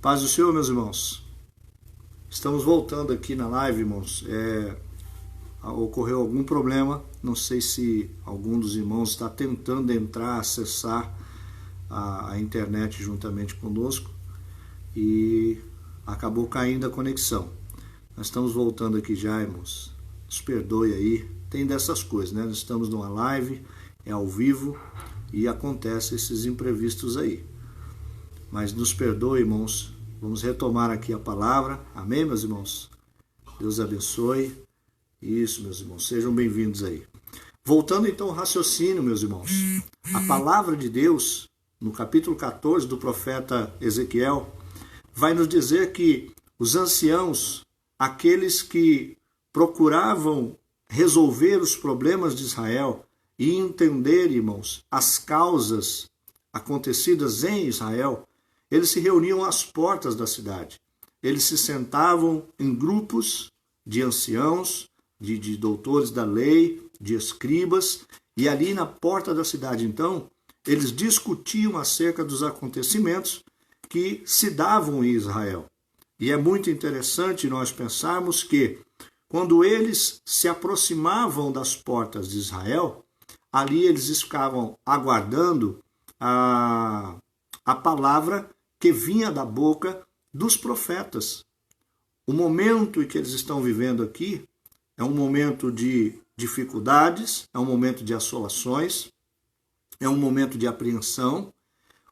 Paz do Senhor, meus irmãos. Estamos voltando aqui na live, irmãos. Ocorreu algum problema, não sei se algum dos irmãos está tentando entrar, acessar a internet juntamente conosco e acabou caindo a conexão. Nós estamos voltando aqui já, irmãos. Nos perdoe aí. Tem dessas coisas, né? Nós estamos numa live, é ao vivo e acontece esses imprevistos aí. Mas nos perdoe, irmãos. Vamos retomar aqui a palavra. Amém, meus irmãos? Deus abençoe. Isso, meus irmãos. Sejam bem-vindos aí. Voltando então ao raciocínio, meus irmãos. A palavra de Deus, no capítulo 14 do profeta Ezequiel, vai nos dizer que os anciãos, aqueles que procuravam resolver os problemas de Israel e entender, irmãos, as causas acontecidas em Israel, eles se reuniam às portas da cidade. Eles se sentavam em grupos de anciãos, de doutores da lei, de escribas, e ali na porta da cidade, então, eles discutiam acerca dos acontecimentos que se davam em Israel. E é muito interessante nós pensarmos que, quando eles se aproximavam das portas de Israel, ali eles ficavam aguardando a palavra que vinha da boca dos profetas. O momento em que eles estão vivendo aqui é um momento de dificuldades, é um momento de assolações, é um momento de apreensão.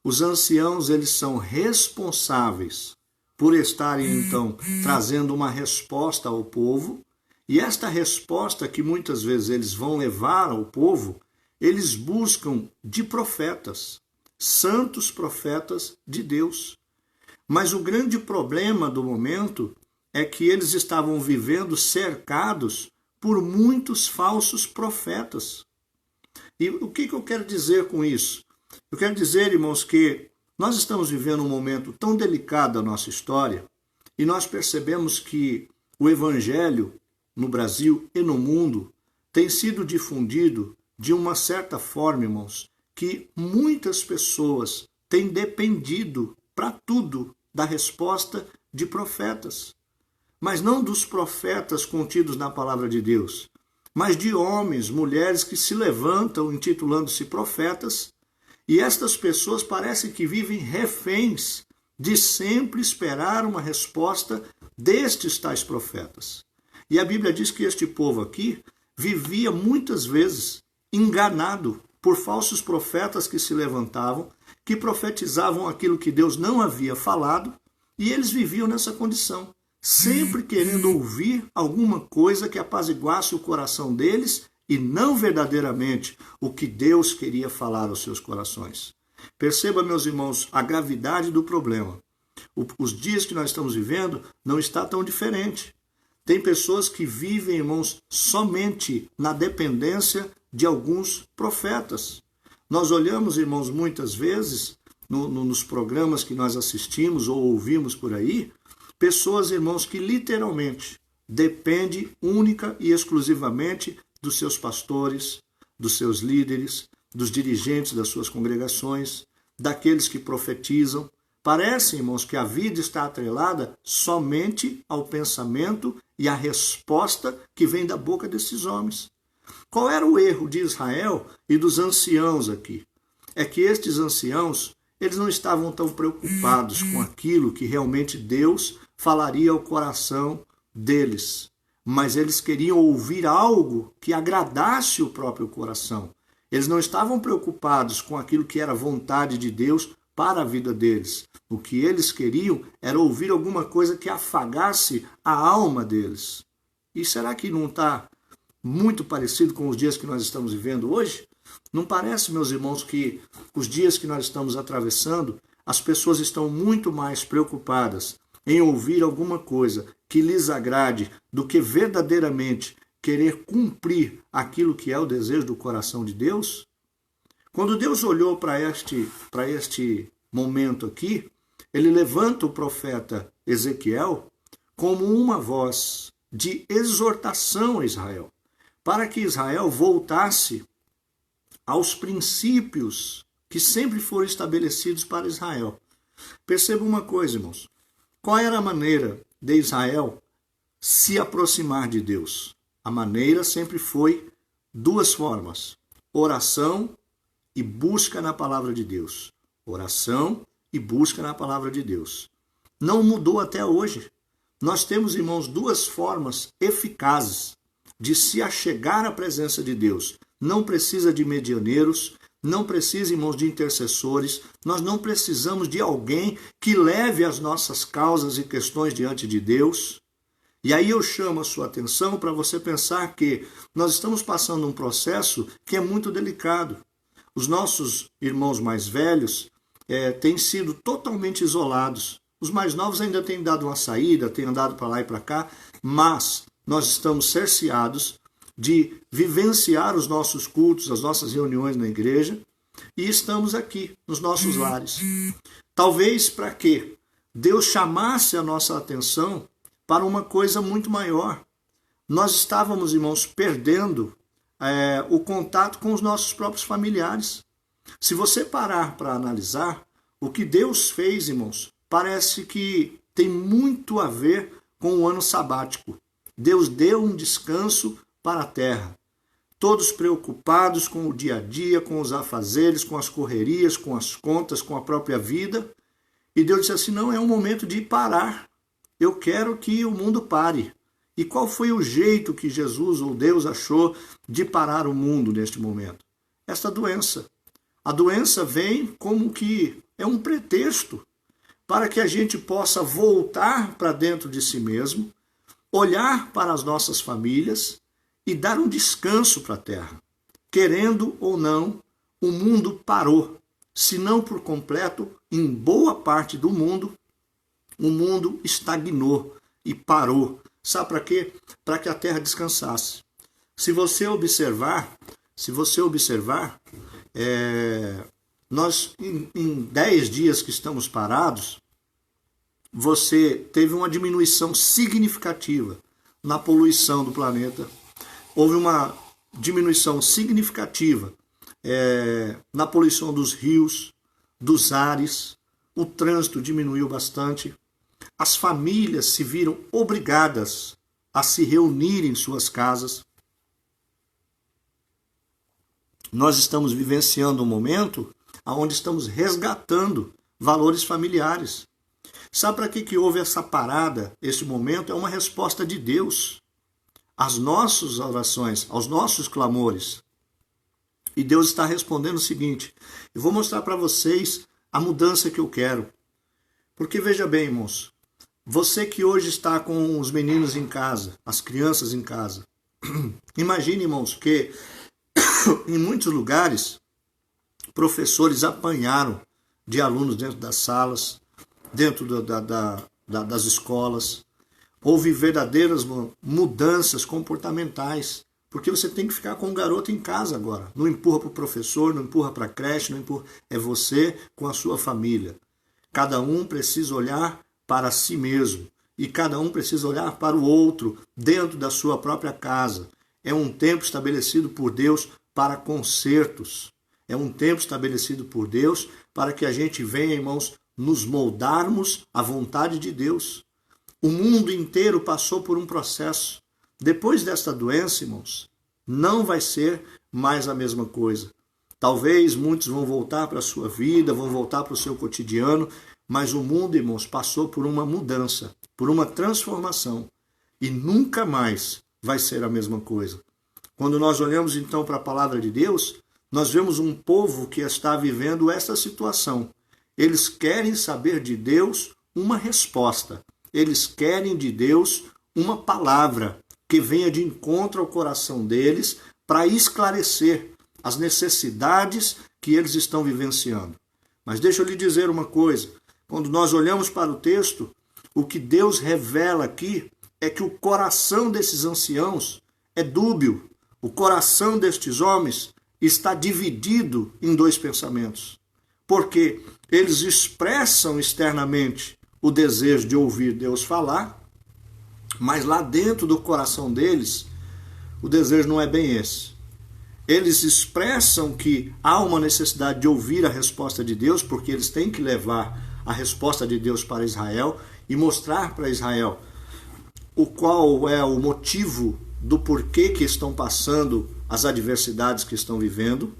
Os anciãos, eles são responsáveis por estarem, então, trazendo uma resposta ao povo, e esta resposta que muitas vezes eles vão levar ao povo, eles buscam de profetas, santos profetas de Deus. Mas o grande problema do momento é que eles estavam vivendo cercados por muitos falsos profetas. E o que eu quero dizer com isso? Eu quero dizer, irmãos, que nós estamos vivendo um momento tão delicado da nossa história e nós percebemos que o evangelho no Brasil e no mundo tem sido difundido de uma certa forma, irmãos, que muitas pessoas têm dependido para tudo da resposta de profetas. Mas não dos profetas contidos na palavra de Deus, mas de homens, mulheres que se levantam intitulando-se profetas, e estas pessoas parecem que vivem reféns de sempre esperar uma resposta destes tais profetas. E a Bíblia diz que este povo aqui vivia muitas vezes enganado por falsos profetas que se levantavam, que profetizavam aquilo que Deus não havia falado, e eles viviam nessa condição, sempre querendo ouvir alguma coisa que apaziguasse o coração deles e não verdadeiramente o que Deus queria falar aos seus corações. Perceba, meus irmãos, a gravidade do problema. Os dias que nós estamos vivendo não está tão diferente. Tem pessoas que vivem, irmãos, somente na dependência de alguns profetas. Nós olhamos, irmãos, muitas vezes, nos programas que nós assistimos ou ouvimos por aí, pessoas, irmãos, que literalmente dependem única e exclusivamente dos seus pastores, dos seus líderes, dos dirigentes das suas congregações, daqueles que profetizam. Parece, irmãos, que a vida está atrelada somente ao pensamento e à resposta que vem da boca desses homens. Qual era o erro de Israel e dos anciãos aqui? É que estes anciãos, eles não estavam tão preocupados com aquilo que realmente Deus falaria ao coração deles, mas eles queriam ouvir algo que agradasse o próprio coração. Eles não estavam preocupados com aquilo que era vontade de Deus para a vida deles. O que eles queriam era ouvir alguma coisa que afagasse a alma deles. E será que não está muito parecido com os dias que nós estamos vivendo hoje? Não parece, meus irmãos, que os dias que nós estamos atravessando, as pessoas estão muito mais preocupadas em ouvir alguma coisa que lhes agrade do que verdadeiramente querer cumprir aquilo que é o desejo do coração de Deus? Quando Deus olhou para este momento aqui, ele levanta o profeta Ezequiel como uma voz de exortação a Israel, para que Israel voltasse aos princípios que sempre foram estabelecidos para Israel. Perceba uma coisa, irmãos. Qual era a maneira de Israel se aproximar de Deus? A maneira sempre foi duas formas: oração e busca na palavra de Deus. Oração e busca na palavra de Deus. Não mudou até hoje. Nós temos, irmãos, duas formas eficazes de se achegar à presença de Deus. Não precisa de medianeiros, não precisa, irmãos, de intercessores. Nós não precisamos de alguém que leve as nossas causas e questões diante de Deus. E aí eu chamo a sua atenção para você pensar que nós estamos passando um processo que é muito delicado. Os nossos irmãos mais velhos têm sido totalmente isolados. Os mais novos ainda têm dado uma saída, têm andado para lá e para cá, mas nós estamos cerceados de vivenciar os nossos cultos, as nossas reuniões na igreja, e estamos aqui, nos nossos lares. Talvez para que Deus chamasse a nossa atenção para uma coisa muito maior. Nós estávamos, irmãos, perdendo o contato com os nossos próprios familiares. Se você parar para analisar, o que Deus fez, irmãos, parece que tem muito a ver com o ano sabático. Deus deu um descanso para a terra. Todos preocupados com o dia a dia, com os afazeres, com as correrias, com as contas, com a própria vida. E Deus disse assim, não, é um momento de parar. Eu quero que o mundo pare. E qual foi o jeito que Jesus ou Deus achou de parar o mundo neste momento? Esta doença. A doença vem como que é um pretexto para que a gente possa voltar para dentro de si mesmo, olhar para as nossas famílias e dar um descanso para a terra. Querendo ou não, o mundo parou. Se não por completo, em boa parte do mundo, o mundo estagnou e parou. Sabe para quê? Para que a terra descansasse. Se você observar, nós em 10 dias que estamos parados, você teve uma diminuição significativa na poluição do planeta. Houve uma diminuição significativa na poluição dos rios, dos ares. O trânsito diminuiu bastante. As famílias se viram obrigadas a se reunir em suas casas. Nós estamos vivenciando um momento onde estamos resgatando valores familiares. Sabe para que houve essa parada, esse momento? É uma resposta de Deus às nossas orações, aos nossos clamores. E Deus está respondendo o seguinte, eu vou mostrar para vocês a mudança que eu quero. Porque veja bem, irmãos, você que hoje está com os meninos em casa, as crianças em casa, imagine, irmãos, que em muitos lugares professores apanharam de alunos dentro das salas, dentro das escolas. Houve verdadeiras mudanças comportamentais, porque você tem que ficar com o garoto em casa agora. Não empurra para o professor, não empurra para a creche, não empurra. É você com a sua família. Cada um precisa olhar para si mesmo e cada um precisa olhar para o outro dentro da sua própria casa. É um tempo estabelecido por Deus para concertos. É um tempo estabelecido por Deus para que a gente venha, irmãos, nos moldarmos à vontade de Deus. O mundo inteiro passou por um processo. Depois desta doença, irmãos, não vai ser mais a mesma coisa. Talvez muitos vão voltar para a sua vida, vão voltar para o seu cotidiano, mas o mundo, irmãos, passou por uma mudança, por uma transformação. E nunca mais vai ser a mesma coisa. Quando nós olhamos então para a palavra de Deus, nós vemos um povo que está vivendo essa situação. Eles querem saber de Deus uma resposta. Eles querem de Deus uma palavra que venha de encontro ao coração deles para esclarecer as necessidades que eles estão vivenciando. Mas deixa eu lhe dizer uma coisa. Quando nós olhamos para o texto, o que Deus revela aqui é que o coração desses anciãos é dúbio. O coração destes homens está dividido em dois pensamentos. Porque eles expressam externamente o desejo de ouvir Deus falar, mas lá dentro do coração deles, o desejo não é bem esse. Eles expressam que há uma necessidade de ouvir a resposta de Deus, porque eles têm que levar a resposta de Deus para Israel, e mostrar para Israel o qual é o motivo do porquê que estão passando as adversidades que estão vivendo.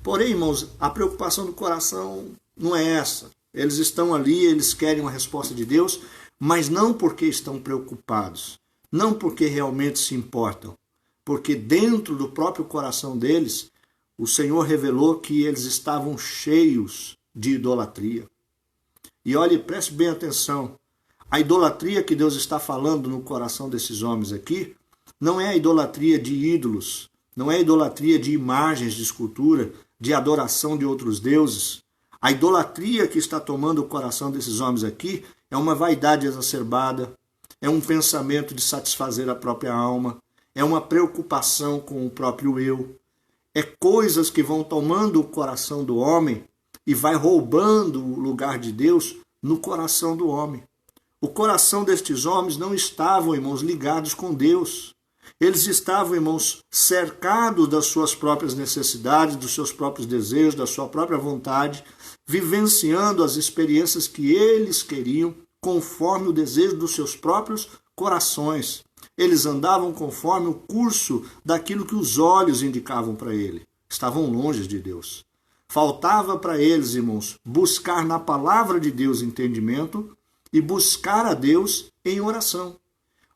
Porém, irmãos, a preocupação do coração não é essa. Eles estão ali, eles querem uma resposta de Deus, mas não porque estão preocupados, não porque realmente se importam, porque dentro do próprio coração deles, o Senhor revelou que eles estavam cheios de idolatria. E olhe, preste bem atenção, a idolatria que Deus está falando no coração desses homens aqui, não é a idolatria de ídolos, não é a idolatria de imagens de escultura, de adoração de outros deuses. A idolatria que está tomando o coração desses homens aqui é uma vaidade exacerbada, é um pensamento de satisfazer a própria alma, é uma preocupação com o próprio eu, é coisas que vão tomando o coração do homem e vai roubando o lugar de Deus no coração do homem. O coração destes homens não estavam, irmãos, ligados com Deus. Eles estavam, irmãos, cercados das suas próprias necessidades, dos seus próprios desejos, da sua própria vontade, vivenciando as experiências que eles queriam, conforme o desejo dos seus próprios corações. Eles andavam conforme o curso daquilo que os olhos indicavam para ele. Estavam longe de Deus. Faltava para eles, irmãos, buscar na palavra de Deus entendimento e buscar a Deus em oração.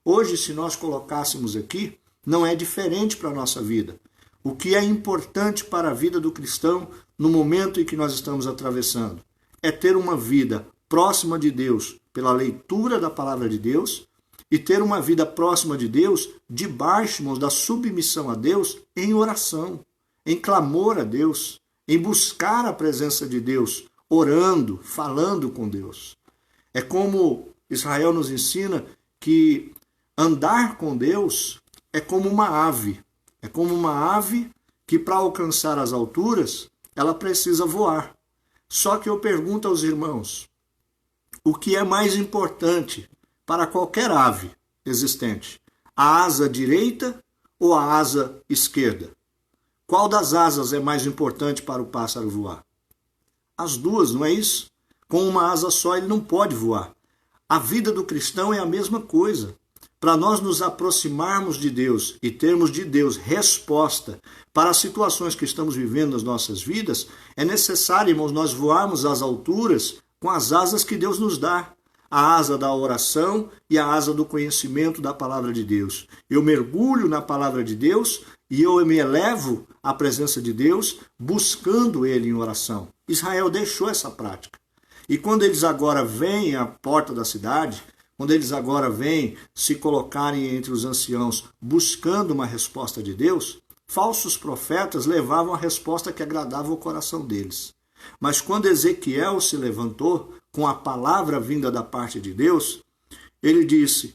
Hoje, se nós colocássemos aqui, não é diferente para a nossa vida. O que é importante para a vida do cristão no momento em que nós estamos atravessando é ter uma vida próxima de Deus pela leitura da palavra de Deus e ter uma vida próxima de Deus debaixo, irmãos, da submissão a Deus em oração, em clamor a Deus, em buscar a presença de Deus, orando, falando com Deus. É como Israel nos ensina que andar com Deus é como uma ave. É como uma ave que, para alcançar as alturas, ela precisa voar. Só que eu pergunto aos irmãos, o que é mais importante para qualquer ave existente? A asa direita ou a asa esquerda? Qual das asas é mais importante para o pássaro voar? As duas, não é isso? Com uma asa só ele não pode voar. A vida do cristão é a mesma coisa. Para nós nos aproximarmos de Deus e termos de Deus resposta para as situações que estamos vivendo nas nossas vidas, é necessário, irmãos, nós voarmos às alturas com as asas que Deus nos dá. A asa da oração e a asa do conhecimento da palavra de Deus. Eu mergulho na palavra de Deus e eu me elevo à presença de Deus buscando Ele em oração. Israel deixou essa prática. E quando eles agora vêm à porta da cidade, quando eles agora vêm se colocarem entre os anciãos buscando uma resposta de Deus, falsos profetas levavam a resposta que agradava o coração deles. Mas quando Ezequiel se levantou com a palavra vinda da parte de Deus, ele disse,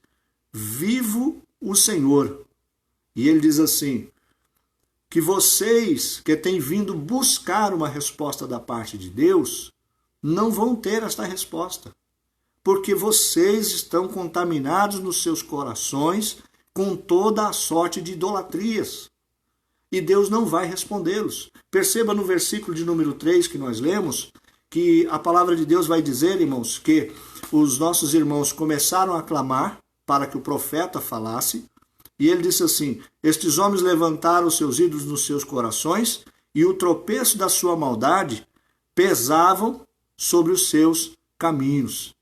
vivo o Senhor. E ele diz assim, que vocês que têm vindo buscar uma resposta da parte de Deus, não vão ter esta resposta. Porque vocês estão contaminados nos seus corações com toda a sorte de idolatrias. E Deus não vai respondê-los. Perceba no versículo de número 3 que nós lemos, que a palavra de Deus vai dizer, irmãos, que os nossos irmãos começaram a clamar para que o profeta falasse, e ele disse assim, estes homens levantaram os seus ídolos nos seus corações, e o tropeço da sua maldade pesavam sobre os seus caminhos.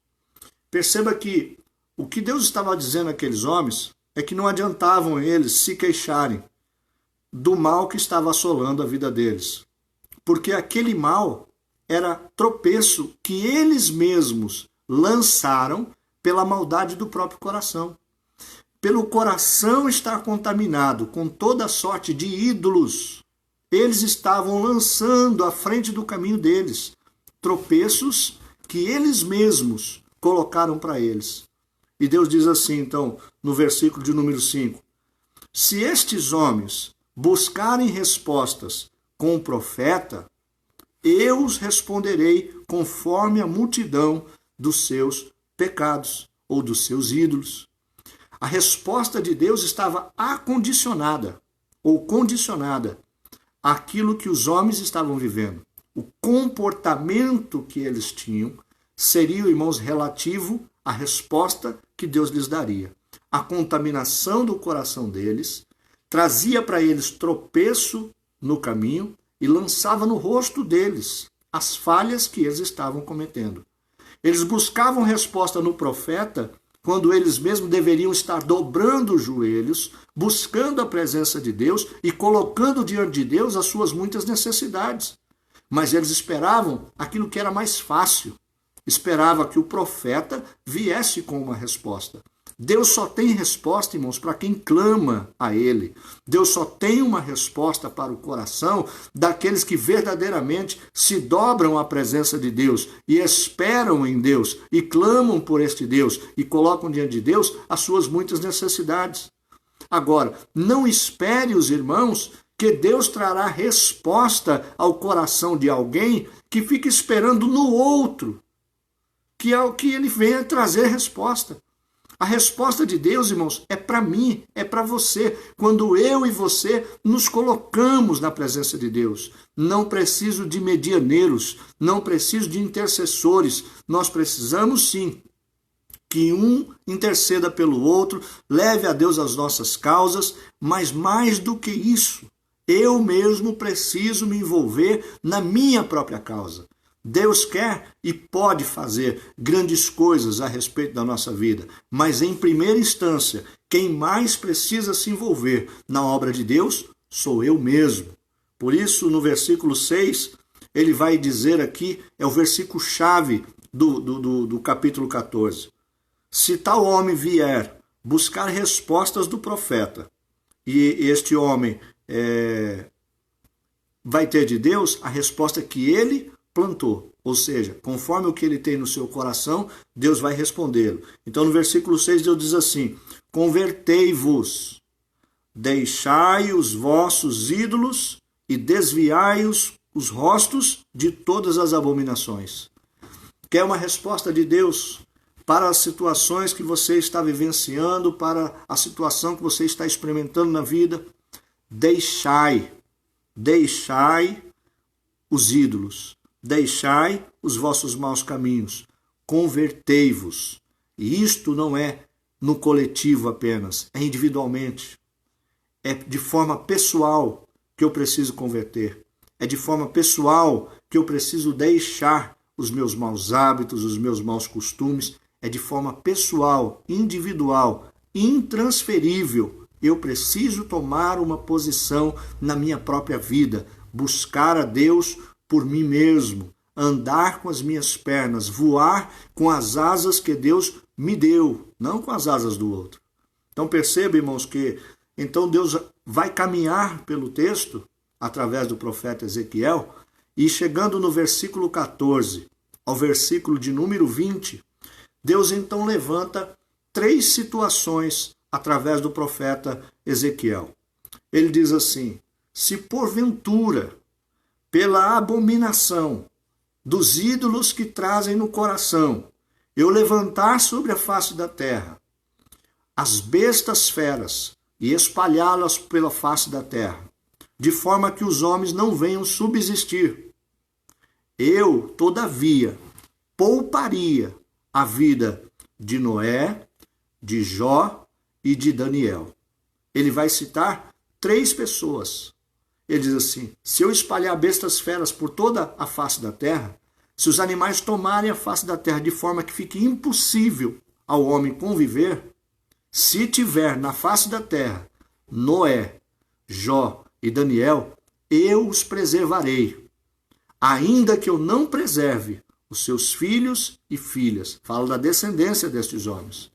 Perceba que o que Deus estava dizendo àqueles homens é que não adiantavam eles se queixarem do mal que estava assolando a vida deles. Porque aquele mal era tropeço que eles mesmos lançaram pela maldade do próprio coração. Pelo coração estar contaminado com toda sorte de ídolos, eles estavam lançando à frente do caminho deles tropeços que eles mesmos colocaram para eles. E Deus diz assim, então, no versículo de número 5, se estes homens buscarem respostas com o profeta, eu os responderei conforme a multidão dos seus pecados ou dos seus ídolos. A resposta de Deus estava acondicionada ou condicionada àquilo que os homens estavam vivendo. O comportamento que eles tinham seria, irmãos, relativo a resposta que Deus lhes daria. A contaminação do coração deles trazia para eles tropeço no caminho e lançava no rosto deles as falhas que eles estavam cometendo. Eles buscavam resposta no profeta quando eles mesmos deveriam estar dobrando os joelhos, buscando a presença de Deus e colocando diante de Deus as suas muitas necessidades. Mas eles esperavam aquilo que era mais fácil. Esperava que o profeta viesse com uma resposta. Deus só tem resposta, irmãos, para quem clama a Ele. Deus só tem uma resposta para o coração daqueles que verdadeiramente se dobram à presença de Deus e esperam em Deus e clamam por este Deus e colocam diante de Deus as suas muitas necessidades. Agora, não espere, os irmãos, que Deus trará resposta ao coração de alguém que fica esperando no outro, que é o que ele venha trazer resposta. A resposta de Deus, irmãos, é para mim, é para você. Quando eu e você nos colocamos na presença de Deus, não preciso de medianeiros, não preciso de intercessores. Nós precisamos sim que um interceda pelo outro, leve a Deus as nossas causas, mas mais do que isso, eu mesmo preciso me envolver na minha própria causa. Deus quer e pode fazer grandes coisas a respeito da nossa vida, mas em primeira instância, quem mais precisa se envolver na obra de Deus sou eu mesmo. Por isso, no versículo 6, ele vai dizer aqui, é o versículo chave do capítulo 14. Se tal homem vier buscar respostas do profeta, e este homem vai ter de Deus a resposta que ele plantou, ou seja, conforme o que ele tem no seu coração, Deus vai respondê-lo. Então no versículo 6 Deus diz assim: convertei-vos, deixai os vossos ídolos e desviai os rostos de todas as abominações. Quer uma resposta de Deus para as situações que você está vivenciando, para a situação que você está experimentando na vida? Deixai os ídolos. Deixai os vossos maus caminhos, convertei-vos. E isto não é no coletivo apenas, é individualmente. É de forma pessoal que eu preciso converter. É de forma pessoal que eu preciso deixar os meus maus hábitos, os meus maus costumes. É de forma pessoal, individual, intransferível. Eu preciso tomar uma posição na minha própria vida, buscar a Deus por mim mesmo, andar com as minhas pernas, voar com as asas que Deus me deu, não com as asas do outro. Então perceba, irmãos, que então Deus vai caminhar pelo texto, através do profeta Ezequiel, e chegando no versículo 14 ao versículo de número 20, Deus então levanta 3 situações através do profeta Ezequiel. Ele diz assim: se porventura pela abominação dos ídolos que trazem no coração, eu levantar sobre a face da terra as bestas feras e espalhá-las pela face da terra, de forma que os homens não venham subsistir, eu, todavia, pouparia a vida de Noé, de Jó e de Daniel. Ele vai citar 3 pessoas. Ele diz assim: se eu espalhar bestas feras por toda a face da terra, se os animais tomarem a face da terra de forma que fique impossível ao homem conviver, se tiver na face da terra Noé, Jó e Daniel, eu os preservarei, ainda que eu não preserve os seus filhos e filhas. Fala da descendência destes homens.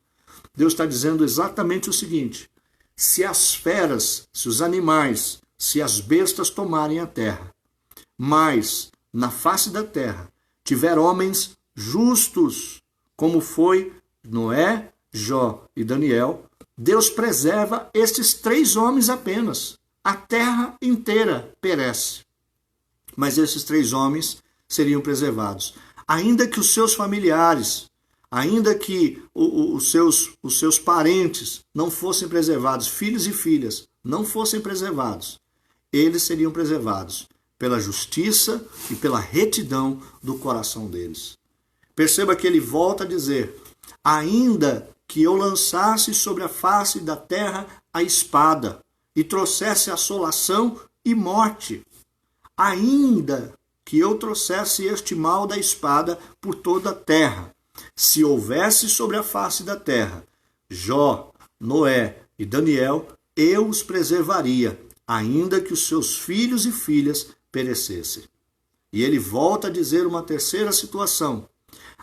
Deus está dizendo exatamente o seguinte: se as feras, se os animais, se as bestas tomarem a terra, mas na face da terra tiver homens justos, como foi Noé, Jó e Daniel, Deus preserva estes 3 homens apenas. A terra inteira perece. Mas esses 3 homens seriam preservados. Ainda que os seus familiares, ainda que os seus parentes não fossem preservados, filhos e filhas não fossem preservados, eles seriam preservados pela justiça e pela retidão do coração deles. Perceba que ele volta a dizer: Ainda que eu lançasse sobre a face da terra a espada, e trouxesse assolação e morte, ainda que eu trouxesse este mal da espada por toda a terra, se houvesse sobre a face da terra Jó, Noé e Daniel, eu os preservaria, ainda que os seus filhos e filhas perecessem. E ele volta a dizer uma terceira situação: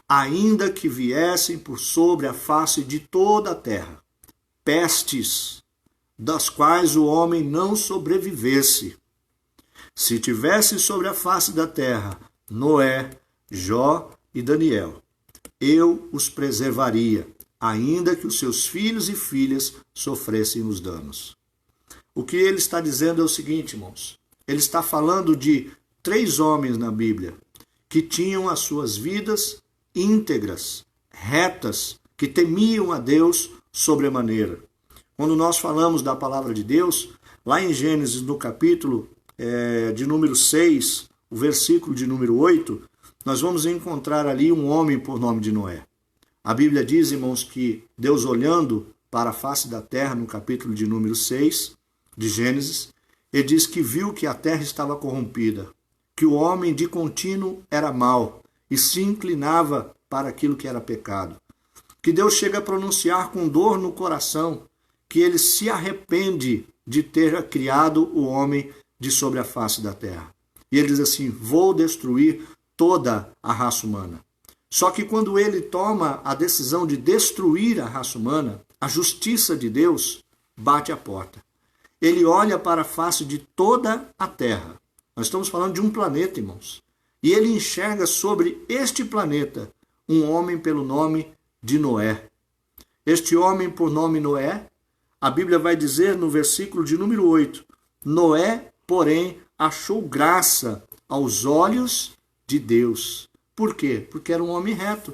ainda que viessem por sobre a face de toda a terra pestes, das quais o homem não sobrevivesse. Se tivesse sobre a face da terra Noé, Jó e Daniel, eu os preservaria, ainda que os seus filhos e filhas sofressem os danos. O que ele está dizendo é o seguinte, irmãos. Ele está falando de 3 homens na Bíblia que tinham as suas vidas íntegras, retas, que temiam a Deus sobremaneira. Quando nós falamos da palavra de Deus, lá em Gênesis, no capítulo de número 6, o versículo de número 8, nós vamos encontrar ali um homem por nome de Noé. A Bíblia diz, irmãos, que Deus, olhando para a face da terra, no capítulo de número 6 de Gênesis, ele diz que viu que a terra estava corrompida, que o homem de contínuo era mau e se inclinava para aquilo que era pecado. Que Deus chega a pronunciar com dor no coração que ele se arrepende de ter criado o homem de sobre a face da terra. E ele diz assim: vou destruir toda a raça humana. Só que quando ele toma a decisão de destruir a raça humana, a justiça de Deus bate à porta. Ele olha para a face de toda a terra. Nós estamos falando de um planeta, irmãos. E ele enxerga sobre este planeta um homem pelo nome de Noé. Este homem por nome Noé, a Bíblia vai dizer no versículo de número 8, Noé, porém, achou graça aos olhos de Deus. Por quê? Porque era um homem reto.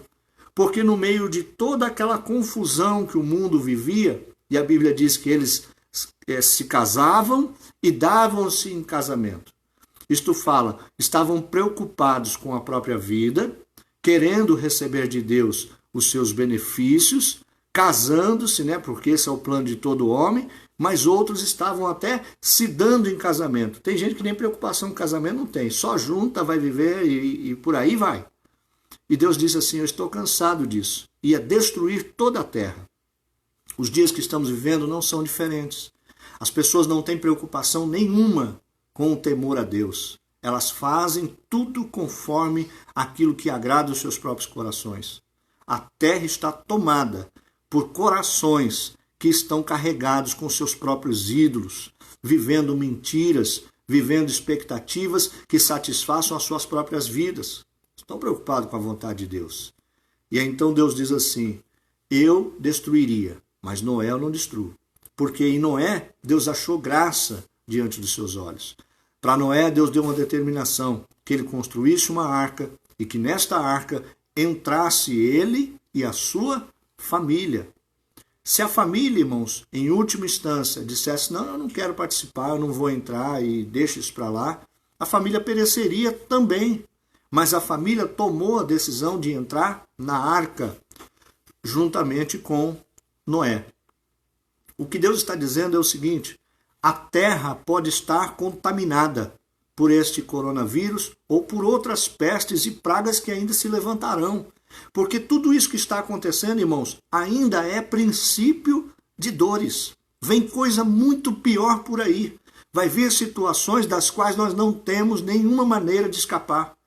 Porque no meio de toda aquela confusão que o mundo vivia, e a Bíblia diz que eles se casavam e davam-se em casamento. Isto fala, estavam preocupados com a própria vida, querendo receber de Deus os seus benefícios, casando-se, né, porque esse é o plano de todo homem, mas outros estavam até se dando em casamento. Tem gente que nem preocupação com casamento não tem, só junta, vai viver e por aí vai. E Deus disse assim: eu estou cansado disso, ia destruir toda a terra. Os dias que estamos vivendo não são diferentes. As pessoas não têm preocupação nenhuma com o temor a Deus. Elas fazem tudo conforme aquilo que agrada os seus próprios corações. A terra está tomada por corações que estão carregados com seus próprios ídolos, vivendo mentiras, vivendo expectativas que satisfaçam as suas próprias vidas. Estão preocupados com a vontade de Deus. E aí, então Deus diz assim: eu destruiria, mas Noé eu não destruo. Porque em Noé, Deus achou graça diante dos seus olhos. Para Noé, Deus deu uma determinação, que ele construísse uma arca e que nesta arca entrasse ele e a sua família. Se a família, irmãos, em última instância, dissesse: não, eu não quero participar, eu não vou entrar e deixa isso para lá, a família pereceria também. Mas a família tomou a decisão de entrar na arca juntamente com Noé. O que Deus está dizendo é o seguinte: a terra pode estar contaminada por este coronavírus ou por outras pestes e pragas que ainda se levantarão. Porque tudo isso que está acontecendo, irmãos, ainda é princípio de dores. Vem coisa muito pior por aí. Vai vir situações das quais nós não temos nenhuma maneira de escapar.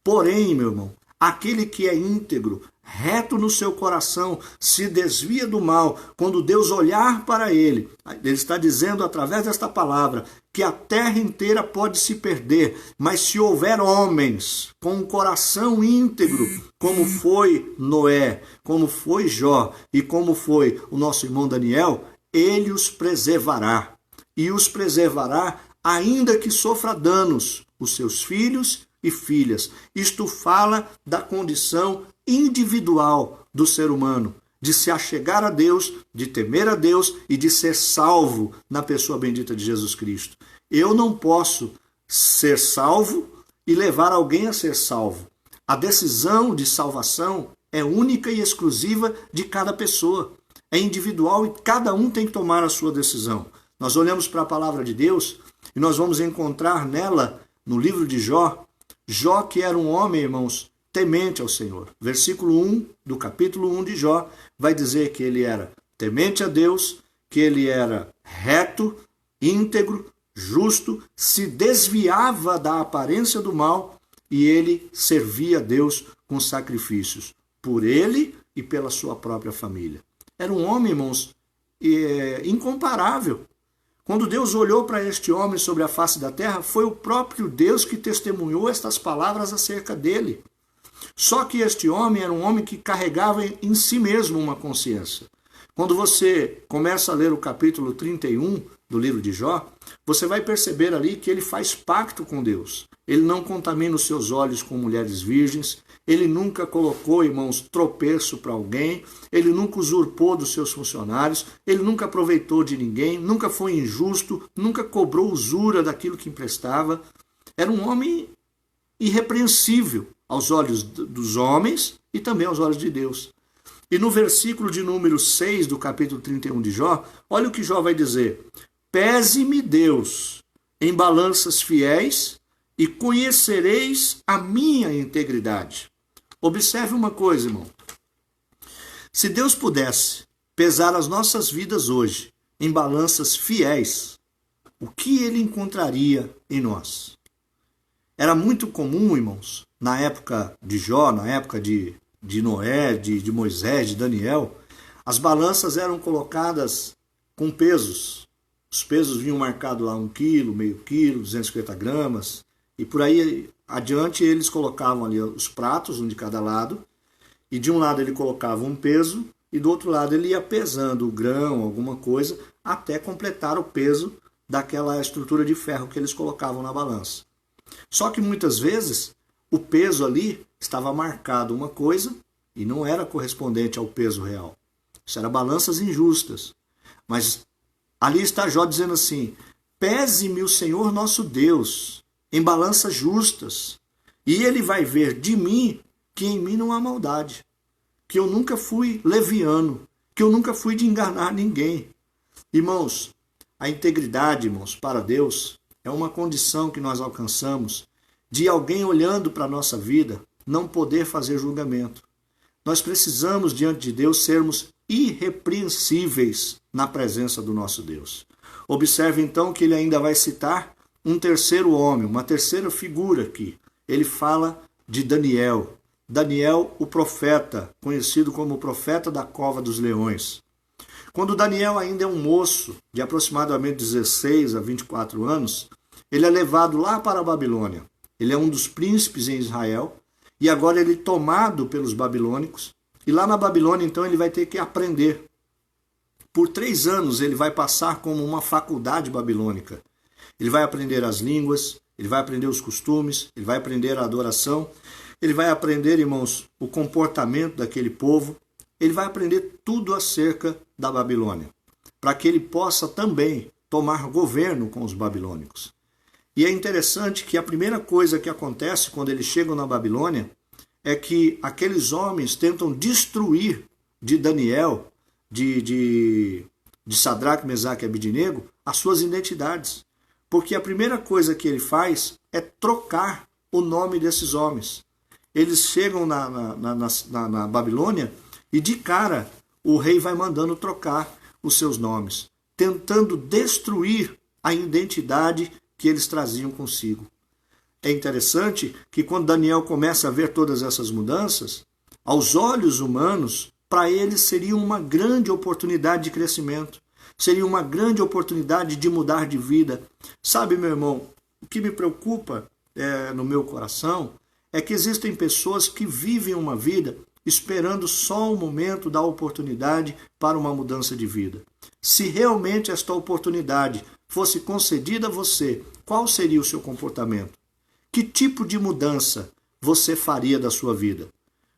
Porém, meu irmão, aquele que é íntegro, reto no seu coração, se desvia do mal, quando Deus olhar para ele está dizendo através desta palavra que a terra inteira pode se perder, mas se houver homens com um coração íntegro, como foi Noé, como foi Jó e como foi o nosso irmão Daniel, ele os preservará. E os preservará ainda que sofra danos, os seus filhos e filhas. Isto fala da condição individual do ser humano, de se achegar a Deus, de temer a Deus e de ser salvo na pessoa bendita de Jesus Cristo. Eu não posso ser salvo e levar alguém a ser salvo. A decisão de salvação é única e exclusiva de cada pessoa. É individual e cada um tem que tomar a sua decisão. Nós olhamos para a palavra de Deus e nós vamos encontrar nela, no livro de Jó, Jó que era um homem, irmãos, temente ao Senhor. Versículo 1 do capítulo 1 de Jó vai dizer que ele era temente a Deus, que ele era reto, íntegro, justo, se desviava da aparência do mal e ele servia a Deus com sacrifícios por ele e pela sua própria família. Era um homem, irmãos, incomparável. Quando Deus olhou para este homem sobre a face da terra, foi o próprio Deus que testemunhou estas palavras acerca dele. Só que este homem era um homem que carregava em si mesmo uma consciência. Quando você começa a ler o capítulo 31 do livro de Jó, você vai perceber ali que ele faz pacto com Deus. Ele não contamina os seus olhos com mulheres virgens, ele nunca colocou, irmãos, tropeço para alguém, ele nunca usurpou dos seus funcionários, ele nunca aproveitou de ninguém, nunca foi injusto, nunca cobrou usura daquilo que emprestava. Era um homem irrepreensível aos olhos dos homens e também aos olhos de Deus. E no versículo de número 6 do capítulo 31 de Jó, olha o que Jó vai dizer: pese-me Deus em balanças fiéis e conhecereis a minha integridade. Observe uma coisa, irmão. Se Deus pudesse pesar as nossas vidas hoje em balanças fiéis, o que ele encontraria em nós? Era muito comum, irmãos, na época de Jó, na época de Noé, de Moisés, de Daniel, as balanças eram colocadas com pesos. Os pesos vinham marcados lá 1 quilo, meio quilo, 250 gramas, e por aí adiante eles colocavam ali os pratos, um de cada lado, e de um lado ele colocava um peso, e do outro lado ele ia pesando o grão, alguma coisa, até completar o peso daquela estrutura de ferro que eles colocavam na balança. Só que muitas vezes o peso ali estava marcado uma coisa e não era correspondente ao peso real. Isso eram balanças injustas. Mas ali está Jó dizendo assim: pese-me o Senhor nosso Deus em balanças justas, e ele vai ver de mim que em mim não há maldade, que eu nunca fui leviano, que eu nunca fui de enganar ninguém. Irmãos, a integridade, irmãos, para Deus é uma condição que nós alcançamos de alguém olhando para a nossa vida não poder fazer julgamento. Nós precisamos, diante de Deus, sermos irrepreensíveis na presença do nosso Deus. Observe então que ele ainda vai citar um terceiro homem, uma terceira figura aqui. Ele fala de Daniel. Daniel, o profeta, conhecido como o profeta da cova dos leões. Quando Daniel ainda é um moço, de aproximadamente 16 a 24 anos, ele é levado lá para a Babilônia. Ele é um dos príncipes em Israel, e agora ele é tomado pelos babilônicos, e lá na Babilônia, então, ele vai ter que aprender. Por 3 anos ele vai passar como uma faculdade babilônica. Ele vai aprender as línguas, ele vai aprender os costumes, ele vai aprender a adoração, ele vai aprender, irmãos, o comportamento daquele povo, ele vai aprender tudo acerca da Babilônia, para que ele possa também tomar governo com os babilônicos. E é interessante que a primeira coisa que acontece quando eles chegam na Babilônia é que aqueles homens tentam destruir de Daniel, de Sadraque, Mesaque e Abidnego, as suas identidades. Porque a primeira coisa que ele faz é trocar o nome desses homens. Eles chegam na Babilônia e de cara o rei vai mandando trocar os seus nomes, tentando destruir a identidade que eles traziam consigo. É interessante que quando Daniel começa a ver todas essas mudanças, aos olhos humanos, para eles seria uma grande oportunidade de crescimento, seria uma grande oportunidade de mudar de vida. Sabe, meu irmão, o que me preocupa no meu coração é que existem pessoas que vivem uma vida esperando só o momento da oportunidade para uma mudança de vida. Se realmente esta oportunidade fosse concedida a você, qual seria o seu comportamento? Que tipo de mudança você faria da sua vida?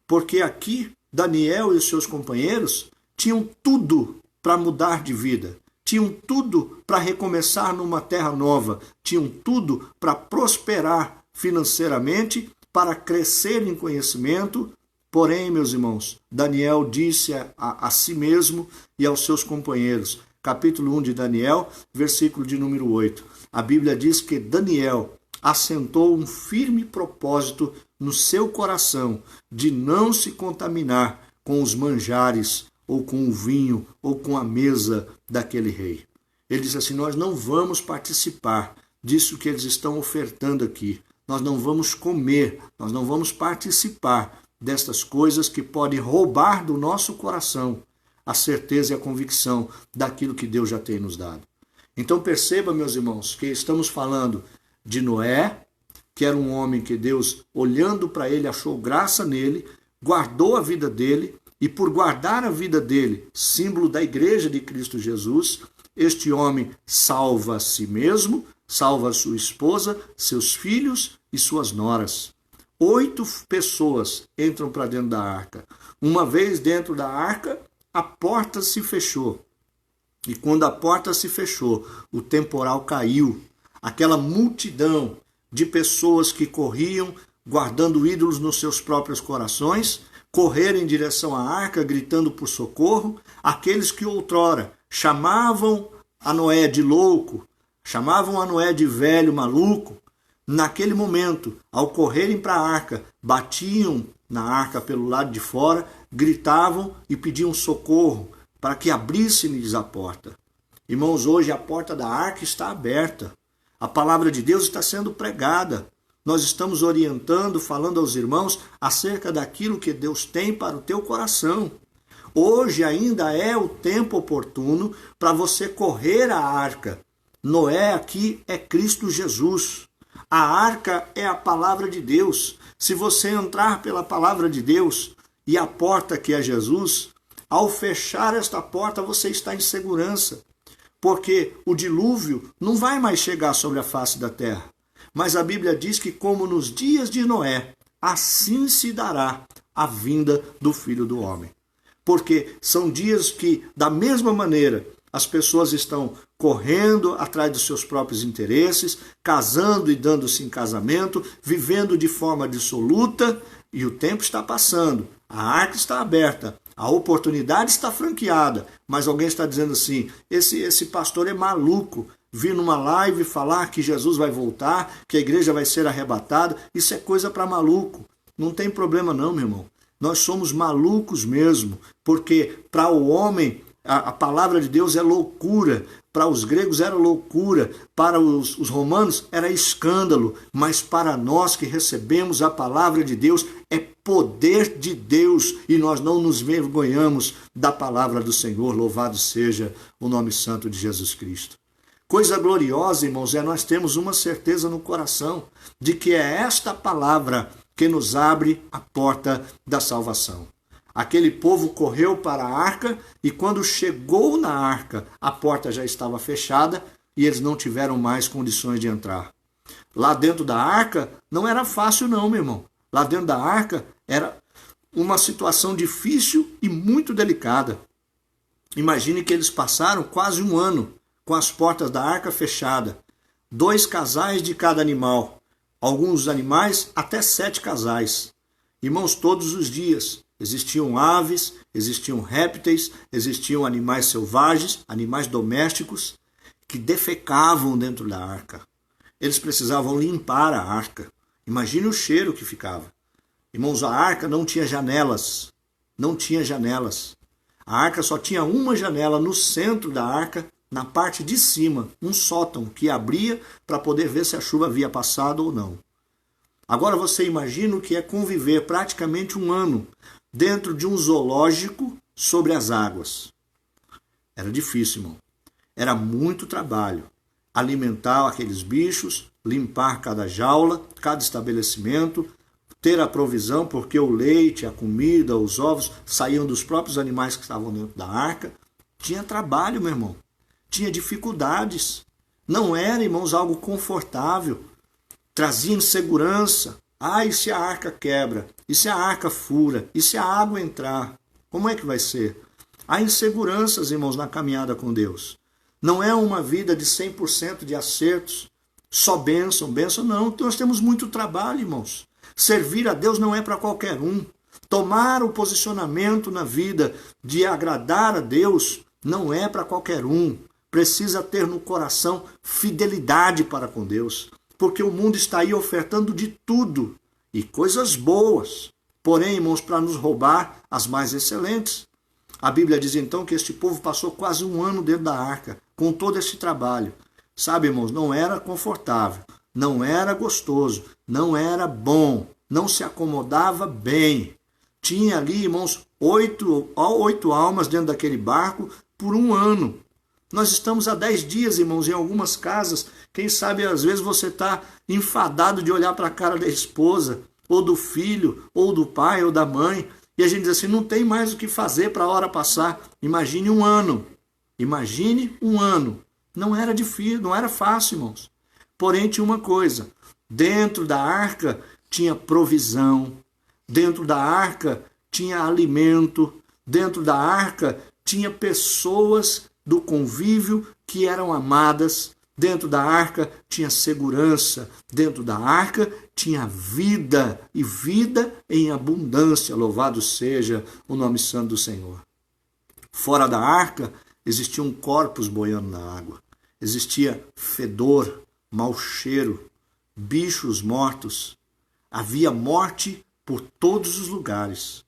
Porque aqui, Daniel e os seus companheiros tinham tudo para mudar de vida, tinham tudo para recomeçar numa terra nova, tinham tudo para prosperar financeiramente, para crescer em conhecimento Porém, meus irmãos, Daniel disse a si mesmo e aos seus companheiros, capítulo 1 de Daniel, versículo de número 8. A Bíblia diz que Daniel assentou um firme propósito no seu coração de não se contaminar com os manjares, ou com o vinho, ou com a mesa daquele rei. Ele disse assim, nós não vamos participar disso que eles estão ofertando aqui. Nós não vamos comer, nós não vamos participar destas coisas que podem roubar do nosso coração a certeza e a convicção daquilo que Deus já tem nos dado. Então perceba, meus irmãos, que estamos falando de Noé, que era um homem que Deus, olhando para ele, achou graça nele, guardou a vida dele, e por guardar a vida dele, símbolo da igreja de Cristo Jesus, este homem salva a si mesmo, salva a sua esposa, seus filhos e suas noras. 8 pessoas entram para dentro da arca. Uma vez dentro da arca, a porta se fechou. E quando a porta se fechou, o temporal caiu. Aquela multidão de pessoas que corriam, guardando ídolos nos seus próprios corações, correram em direção à arca, gritando por socorro. Aqueles que outrora chamavam a Noé de louco, chamavam a Noé de velho, maluco, naquele momento, ao correrem para a arca, batiam na arca pelo lado de fora, gritavam e pediam socorro para que abrisse-lhes a porta. Irmãos, hoje a porta da arca está aberta. A palavra de Deus está sendo pregada. Nós estamos orientando, falando aos irmãos acerca daquilo que Deus tem para o teu coração. Hoje ainda é o tempo oportuno para você correr à arca. Noé aqui é Cristo Jesus. A arca é a palavra de Deus. Se você entrar pela palavra de Deus e a porta que é Jesus, ao fechar esta porta você está em segurança. Porque o dilúvio não vai mais chegar sobre a face da terra. Mas a Bíblia diz que como nos dias de Noé, assim se dará a vinda do Filho do Homem. Porque são dias que, da mesma maneira, as pessoas estão correndo atrás dos seus próprios interesses, casando e dando-se em casamento, vivendo de forma dissoluta, e o tempo está passando, a arca está aberta, a oportunidade está franqueada, mas alguém está dizendo assim, esse pastor é maluco, vir numa live falar que Jesus vai voltar, que a igreja vai ser arrebatada, isso é coisa para maluco. Não tem problema não, meu irmão. Nós somos malucos mesmo, porque para o homem a palavra de Deus é loucura, para os gregos era loucura, para os romanos era escândalo, mas para nós que recebemos a palavra de Deus é poder de Deus e nós não nos envergonhamos da palavra do Senhor, louvado seja o nome santo de Jesus Cristo. Coisa gloriosa, irmãos, é nós temos uma certeza no coração de que é esta palavra que nos abre a porta da salvação. Aquele povo correu para a arca e quando chegou na arca, a porta já estava fechada e eles não tiveram mais condições de entrar. Lá dentro da arca não era fácil não, meu irmão. Lá dentro da arca era uma situação difícil e muito delicada. Imagine que eles passaram quase 1 ano com as portas da arca fechadas. 2 casais de cada animal. Alguns animais, até 7 casais. Irmãos, todos os dias existiam aves, existiam répteis, existiam animais selvagens, animais domésticos, que defecavam dentro da arca. Eles precisavam limpar a arca. Imagine o cheiro que ficava. Irmãos, a arca não tinha janelas. Não tinha janelas. A arca só tinha uma janela no centro da arca, na parte de cima, um sótão que abria para poder ver se a chuva havia passado ou não. Agora você imagina o que é conviver praticamente 1 ano dentro de um zoológico sobre as águas. Era difícil, irmão. Era muito trabalho. Alimentar aqueles bichos, limpar cada jaula, cada estabelecimento, ter a provisão, porque o leite, a comida, os ovos saíam dos próprios animais que estavam dentro da arca. Tinha trabalho, meu irmão. Tinha dificuldades. Não era, irmãos, algo confortável. Trazia insegurança. Ah, e se a arca quebra? E se a arca fura? E se a água entrar? Como é que vai ser? Há inseguranças, irmãos, na caminhada com Deus. Não é uma vida de 100% de acertos, só bênção, bênção. Não, nós temos muito trabalho, irmãos. Servir a Deus não é para qualquer um. Tomar o posicionamento na vida de agradar a Deus não é para qualquer um. Precisa ter no coração fidelidade para com Deus, porque o mundo está aí ofertando de tudo e coisas boas, porém, irmãos, para nos roubar as mais excelentes. A Bíblia diz então que este povo passou quase um ano dentro da arca, com todo esse trabalho. Sabe, irmãos, não era confortável, não era gostoso, não era bom, não se acomodava bem. Tinha ali, irmãos, oito almas dentro daquele barco por um ano. Nós estamos há 10 dias, irmãos, em algumas casas. Quem sabe, às vezes, você está enfadado de olhar para a cara da esposa, ou do filho, ou do pai, ou da mãe. E a gente diz assim, não tem mais o que fazer para a hora passar. Imagine um ano. Imagine um ano. Não era difícil, não era fácil, irmãos. Porém, tinha uma coisa. Dentro da arca tinha provisão. Dentro da arca tinha alimento. Dentro da arca tinha pessoas do convívio que eram amadas. Dentro da arca tinha segurança. Dentro da arca tinha vida. E vida em abundância. Louvado seja o nome santo do Senhor. Fora da arca existiam corpos boiando na água. Existia fedor, mau cheiro, bichos mortos. Havia morte por todos os lugares.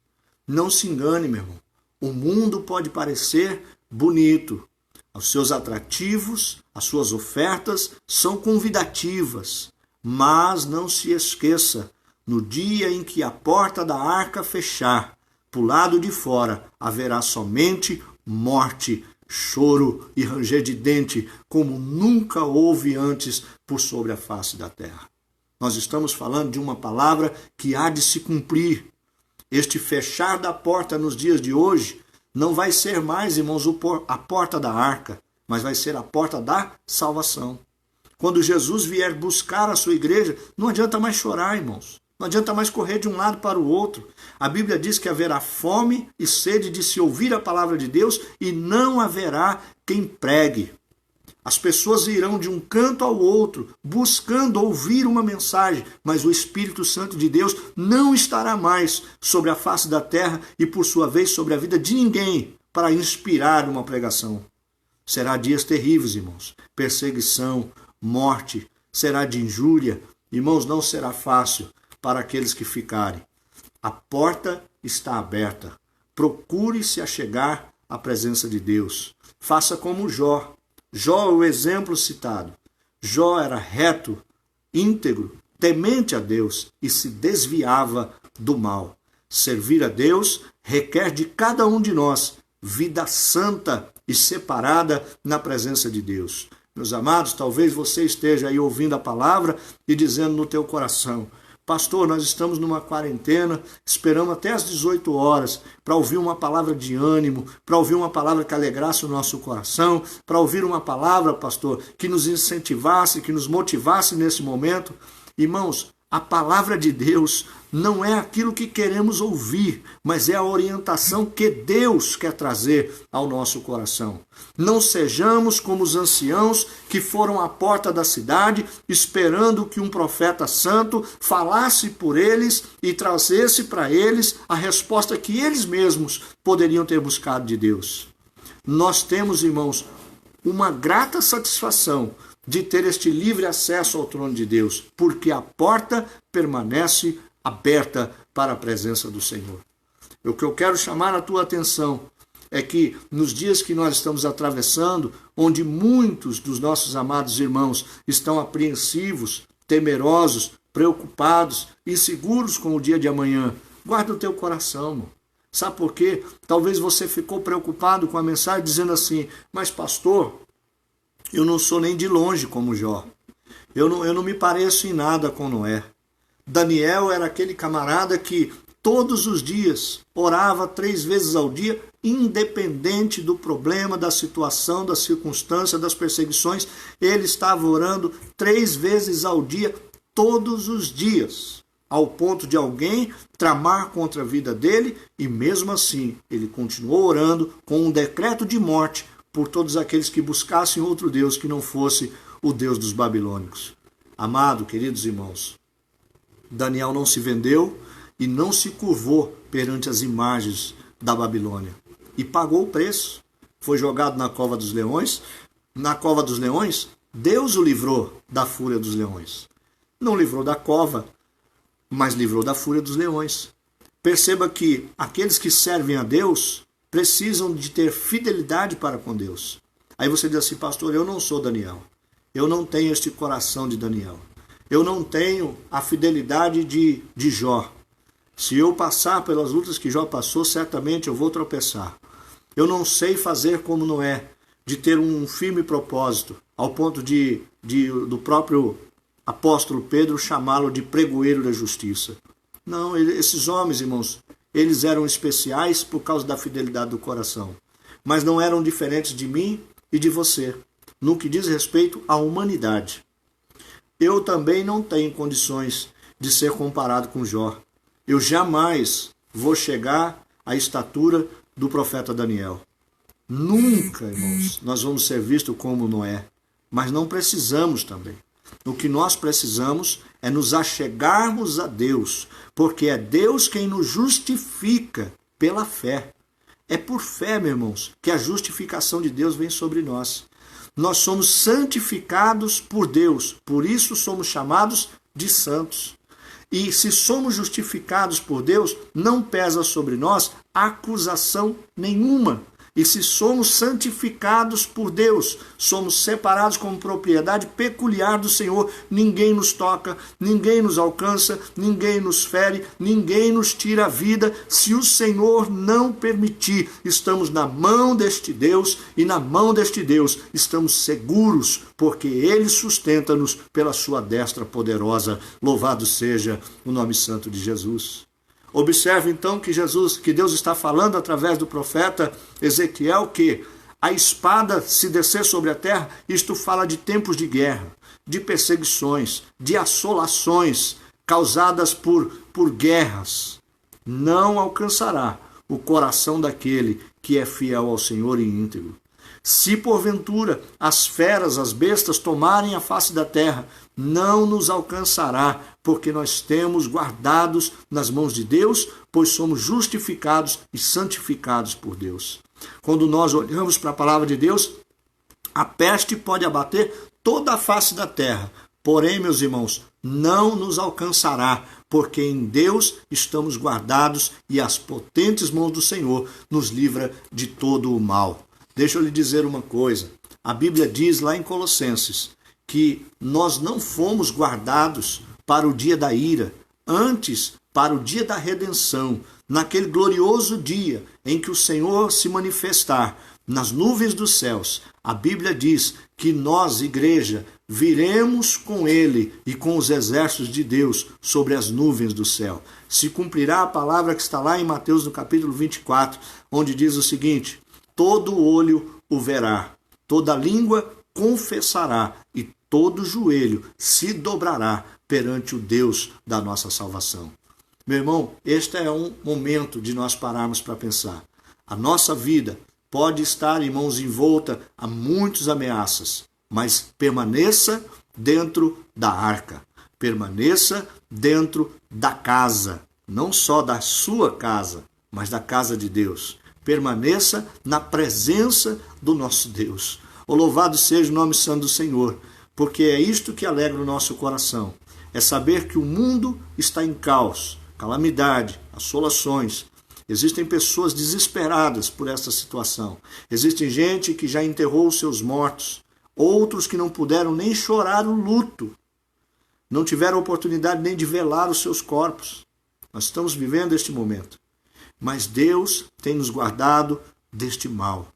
Não se engane, meu irmão. O mundo pode parecer bonito. Os seus atrativos, as suas ofertas são convidativas. Mas não se esqueça, no dia em que a porta da arca fechar, para o lado de fora haverá somente morte, choro e ranger de dente, como nunca houve antes por sobre a face da terra. Nós estamos falando de uma palavra que há de se cumprir. Este fechar da porta nos dias de hoje não vai ser mais, irmãos, a porta da arca, mas vai ser a porta da salvação. Quando Jesus vier buscar a sua igreja, não adianta mais chorar, irmãos. Não adianta mais correr de um lado para o outro. A Bíblia diz que haverá fome e sede de se ouvir a palavra de Deus e não haverá quem pregue. As pessoas irão de um canto ao outro, buscando ouvir uma mensagem, mas o Espírito Santo de Deus não estará mais sobre a face da terra e, por sua vez, sobre a vida de ninguém para inspirar uma pregação. Será dias terríveis, irmãos. Perseguição, morte, será de injúria. Irmãos, não será fácil para aqueles que ficarem. A porta está aberta. Procure se achegar à presença de Deus. Faça como Jó. Jó é o exemplo citado. Jó era reto, íntegro, temente a Deus e se desviava do mal. Servir a Deus requer de cada um de nós vida santa e separada na presença de Deus. Meus amados, talvez você esteja aí ouvindo a palavra e dizendo no teu coração: pastor, nós estamos numa quarentena, esperamos até às 18 horas para ouvir uma palavra de ânimo, para ouvir uma palavra que alegrasse o nosso coração, para ouvir uma palavra, pastor, que nos incentivasse, que nos motivasse nesse momento. Irmãos, a palavra de Deus não é aquilo que queremos ouvir, mas é a orientação que Deus quer trazer ao nosso coração. Não sejamos como os anciãos que foram à porta da cidade esperando que um profeta santo falasse por eles e trazesse para eles a resposta que eles mesmos poderiam ter buscado de Deus. Nós temos, irmãos, uma grata satisfação de ter este livre acesso ao trono de Deus, porque a porta permanece aberta para a presença do Senhor. O que eu quero chamar a tua atenção é que nos dias que nós estamos atravessando, onde muitos dos nossos amados irmãos estão apreensivos, temerosos, preocupados, inseguros com o dia de amanhã, guarda o teu coração, irmão. Sabe por quê? Talvez você ficou preocupado com a mensagem dizendo assim: mas pastor, eu não sou nem de longe como Jó. Eu não me pareço em nada com Noé. Daniel era aquele camarada que todos os dias orava 3 vezes ao dia, independente do problema, da situação, da circunstância, das perseguições. Ele estava orando 3 vezes ao dia, todos os dias, ao ponto de alguém tramar contra a vida dele, e mesmo assim ele continuou orando com um decreto de morte por todos aqueles que buscassem outro Deus que não fosse o Deus dos babilônicos. Amado, queridos irmãos, Daniel não se vendeu, e não se curvou perante as imagens da Babilônia. E pagou o preço. Foi jogado na cova dos leões. Na cova dos leões, Deus o livrou da fúria dos leões. Não livrou da cova, mas livrou da fúria dos leões. Perceba que aqueles que servem a Deus precisam de ter fidelidade para com Deus. Aí você diz assim, pastor, eu não sou Daniel. Eu não tenho este coração de Daniel. Eu não tenho a fidelidade de Jó. Se eu passar pelas lutas que Jó passou, certamente eu vou tropeçar. Eu não sei fazer como Noé, de ter um firme propósito, ao ponto do próprio apóstolo Pedro chamá-lo de pregoeiro da justiça. Não, esses homens, irmãos, eles eram especiais por causa da fidelidade do coração, mas não eram diferentes de mim e de você, no que diz respeito à humanidade. Eu também não tenho condições de ser comparado com Jó. Eu jamais vou chegar à estatura do profeta Daniel. Nunca, irmãos, nós vamos ser vistos como Noé, mas não precisamos também. O que nós precisamos é nos achegarmos a Deus, porque é Deus quem nos justifica pela fé. É por fé, meus irmãos, que a justificação de Deus vem sobre nós. Nós somos santificados por Deus, por isso somos chamados de santos. E se somos justificados por Deus, não pesa sobre nós acusação nenhuma. E se somos santificados por Deus, somos separados como propriedade peculiar do Senhor, ninguém nos toca, ninguém nos alcança, ninguém nos fere, ninguém nos tira a vida. Se o Senhor não permitir, estamos na mão deste Deus e na mão deste Deus estamos seguros, porque Ele sustenta-nos pela sua destra poderosa. Louvado seja o nome santo de Jesus. Observe então que Deus está falando através do profeta Ezequiel que a espada se descer sobre a terra, isto fala de tempos de guerra, de perseguições, de assolações causadas por guerras. Não alcançará o coração daquele que é fiel ao Senhor e íntegro. Se porventura as feras, as bestas tomarem a face da terra, não nos alcançará, porque nós temos guardados nas mãos de Deus, pois somos justificados e santificados por Deus. Quando nós olhamos para a palavra de Deus, a peste pode abater toda a face da terra, porém, meus irmãos, não nos alcançará, porque em Deus estamos guardados e as potentes mãos do Senhor nos livra de todo o mal. Deixa eu lhe dizer uma coisa, a Bíblia diz lá em Colossenses que nós não fomos guardados para o dia da ira, antes para o dia da redenção, naquele glorioso dia em que o Senhor se manifestar nas nuvens dos céus. A Bíblia diz que nós, igreja, viremos com Ele e com os exércitos de Deus sobre as nuvens do céu. Se cumprirá a palavra que está lá em Mateus no capítulo 24, onde diz o seguinte: todo olho o verá, toda língua confessará e todo joelho se dobrará perante o Deus da nossa salvação. Meu irmão, este é um momento de nós pararmos para pensar. A nossa vida pode estar, irmãos, envolta a muitas ameaças, mas permaneça dentro da arca, permaneça dentro da casa, não só da sua casa, mas da casa de Deus. Permaneça na presença do nosso Deus. O louvado seja o nome santo do Senhor, porque é isto que alegra o nosso coração. É saber que o mundo está em caos, calamidade, assolações. Existem pessoas desesperadas por essa situação. Existe gente que já enterrou os seus mortos, outros que não puderam nem chorar o luto, não tiveram oportunidade nem de velar os seus corpos. Nós estamos vivendo este momento. Mas Deus tem nos guardado deste mal.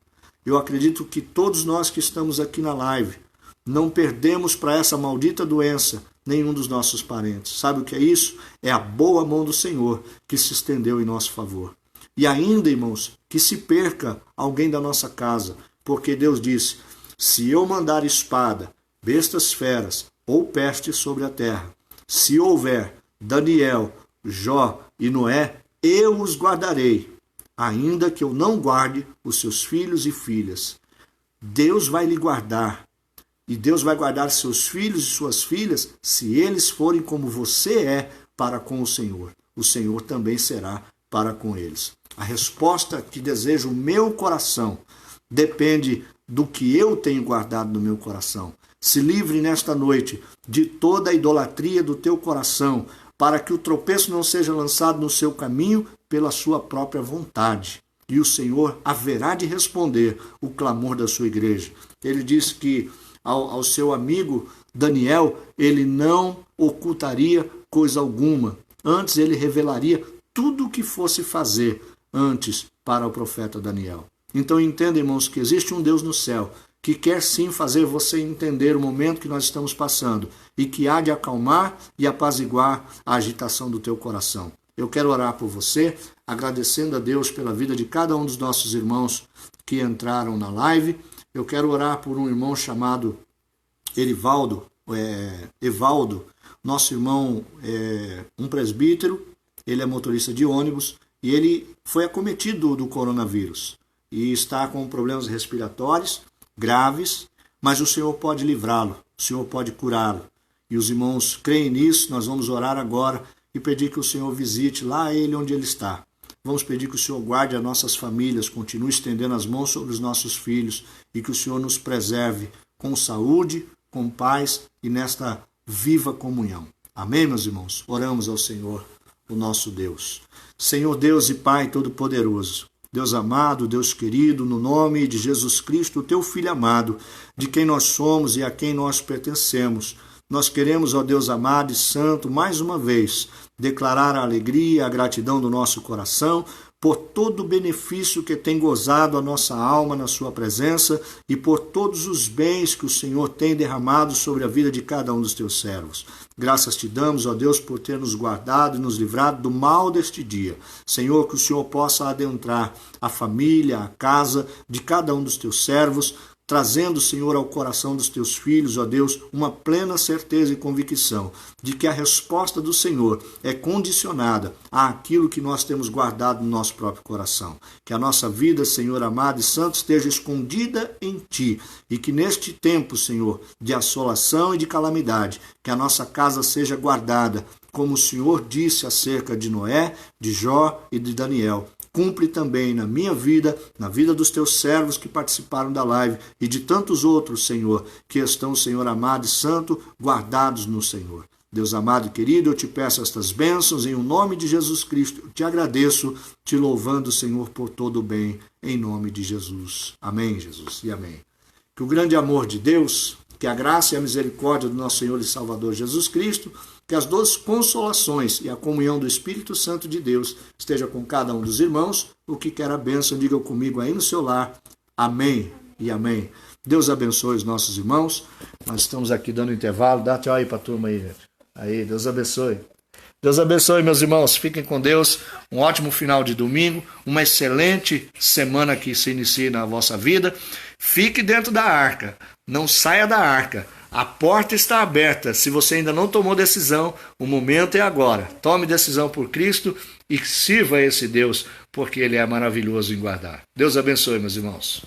Eu acredito que todos nós que estamos aqui na live não perdemos para essa maldita doença nenhum dos nossos parentes. Sabe o que é isso? É a boa mão do Senhor que se estendeu em nosso favor. E ainda, irmãos, que se perca alguém da nossa casa, porque Deus disse: se eu mandar espada, bestas feras ou peste sobre a terra, se houver Daniel, Jó e Noé, eu os guardarei, ainda que eu não guarde os seus filhos e filhas. Deus vai lhe guardar. E Deus vai guardar seus filhos e suas filhas se eles forem como você é para com o Senhor. o Senhor também será para com eles. A resposta que deseja o meu coração depende do que eu tenho guardado no meu coração. Se livre nesta noite de toda a idolatria do teu coração, para que o tropeço não seja lançado no seu caminho pela sua própria vontade. E o Senhor haverá de responder o clamor da sua igreja. Ele disse que ao seu amigo Daniel, ele não ocultaria coisa alguma. Antes ele revelaria tudo o que fosse fazer antes para o profeta Daniel. Então entenda, irmãos, que existe um Deus no céu que quer sim fazer você entender o momento que nós estamos passando e que há de acalmar e apaziguar a agitação do teu coração. Eu quero orar por você, agradecendo a Deus pela vida de cada um dos nossos irmãos que entraram na live. Eu quero orar por um irmão chamado Evaldo, nosso irmão um presbítero, ele é motorista de ônibus e ele foi acometido do coronavírus e está com problemas respiratórios graves, mas o Senhor pode livrá-lo, o Senhor pode curá-lo. E os irmãos creem nisso, nós vamos orar agora e pedir que o Senhor visite lá ele onde ele está. Vamos pedir que o Senhor guarde as nossas famílias, continue estendendo as mãos sobre os nossos filhos e que o Senhor nos preserve com saúde, com paz e nesta viva comunhão. Amém, meus irmãos? Oramos ao Senhor, o nosso Deus. Senhor Deus e Pai Todo-Poderoso, Deus amado, Deus querido, no nome de Jesus Cristo, teu Filho amado, de quem nós somos e a quem nós pertencemos, nós queremos, ó Deus amado e santo, mais uma vez, declarar a alegria, a gratidão do nosso coração por todo o benefício que tem gozado a nossa alma na sua presença e por todos os bens que o Senhor tem derramado sobre a vida de cada um dos teus servos. Graças te damos, ó Deus, por ter nos guardado e nos livrado do mal deste dia. Senhor, que o Senhor possa adentrar a família, a casa de cada um dos teus servos, trazendo, Senhor, ao coração dos teus filhos, ó Deus, uma plena certeza e convicção de que a resposta do Senhor é condicionada àquilo que nós temos guardado no nosso próprio coração. Que a nossa vida, Senhor amado e santo, esteja escondida em Ti e que neste tempo, Senhor, de assolação e de calamidade, que a nossa casa seja guardada, como o Senhor disse acerca de Noé, de Jó e de Daniel. Cumpre também na minha vida, na vida dos teus servos que participaram da live e de tantos outros, Senhor, que estão, Senhor amado e santo, guardados no Senhor. Deus amado e querido, eu te peço estas bênçãos em nome de Jesus Cristo. Eu te agradeço, te louvando, Senhor, por todo o bem, em nome de Jesus. Amém, Jesus, e amém. Que o grande amor de Deus, que a graça e a misericórdia do nosso Senhor e Salvador Jesus Cristo, que as doces consolações e a comunhão do Espírito Santo de Deus esteja com cada um dos irmãos. O que quer a bênção, diga comigo aí no seu lar. Amém e amém. Deus abençoe os nossos irmãos. Nós estamos aqui dando intervalo. Dá tchau aí para a turma aí, gente. Aí, Deus abençoe. Deus abençoe, meus irmãos. Fiquem com Deus. Um ótimo final de domingo. Uma excelente semana que se inicia na vossa vida. Fique dentro da arca. Não saia da arca. A porta está aberta. Se você ainda não tomou decisão, o momento é agora. Tome decisão por Cristo e sirva a esse Deus, porque Ele é maravilhoso em guardar. Deus abençoe, meus irmãos.